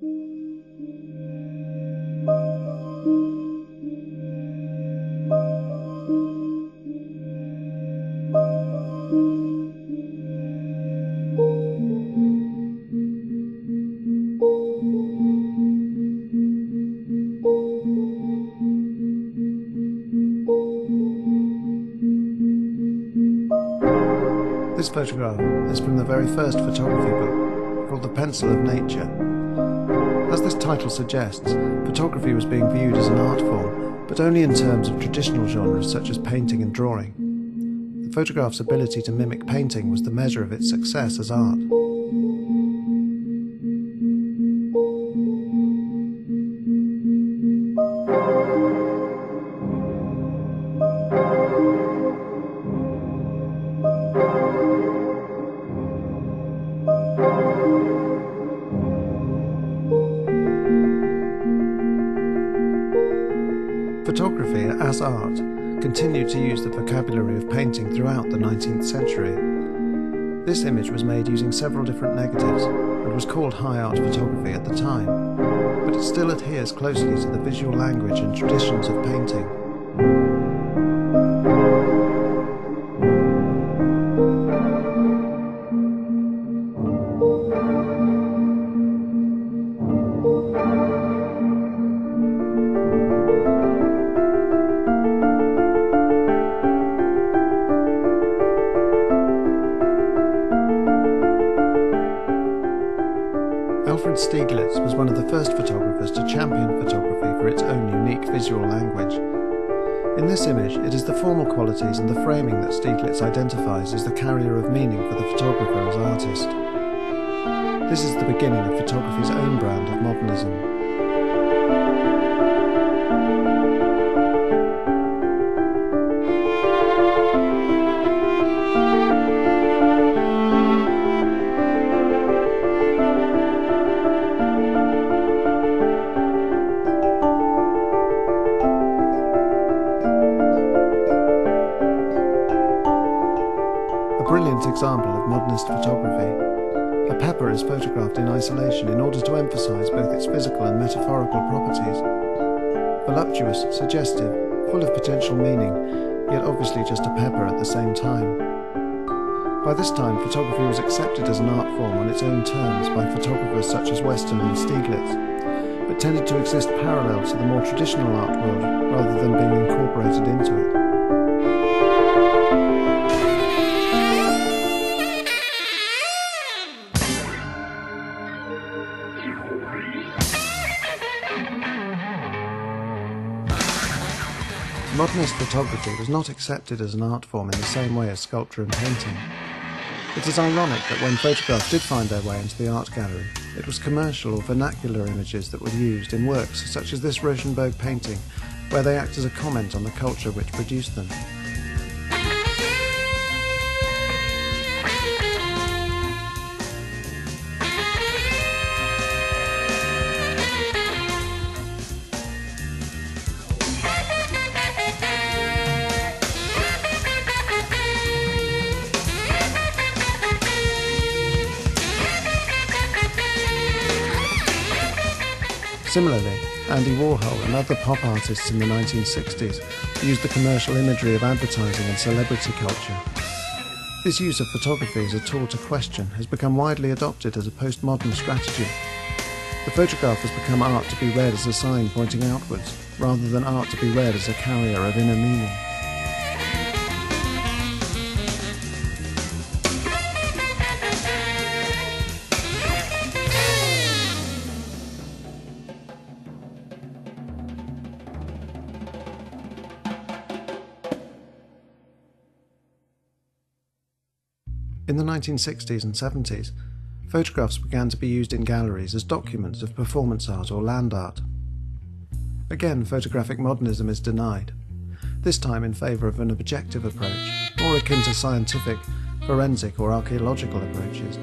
This photograph is from the very first photography book, called The Pencil of Nature. As this title suggests, photography was being viewed as an art form, but only in terms of traditional genres such as painting and drawing. The photograph's ability to mimic painting was the measure of its success as art. Photography, as art, continued to use the vocabulary of painting throughout the 19th century. This image was made using several different negatives and was called high art photography at the time, but it still adheres closely to the visual language and traditions of painting. Stieglitz was one of the first photographers to champion photography for its own unique visual language. In this image, it is the formal qualities and the framing that Stieglitz identifies as the carrier of meaning for the photographer as artist. This is the beginning of photography's own brand of modernism. A brilliant example of modernist photography. A pepper is photographed in isolation in order to emphasize both its physical and metaphorical properties. Voluptuous, suggestive, full of potential meaning, yet obviously just a pepper at the same time. By this time, photography was accepted as an art form on its own terms by photographers such as Weston and Stieglitz, but tended to exist parallel to the more traditional art world rather than being incorporated into it. Modernist photography was not accepted as an art form in the same way as sculpture and painting. It is ironic that when photographs did find their way into the art gallery, it was commercial or vernacular images that were used in works such as this Rauschenberg painting, where they act as a comment on the culture which produced them. Similarly, Andy Warhol and other pop artists in the 1960s used the commercial imagery of advertising and celebrity culture. This use of photography as a tool to question has become widely adopted as a postmodern strategy. The photograph has become art to be read as a sign pointing outwards, rather than art to be read as a carrier of inner meaning. In the 1960s and 70s, photographs began to be used in galleries as documents of performance art or land art. Again, photographic modernism is denied, this time in favour of an objective approach, more akin to scientific, forensic or archaeological approaches.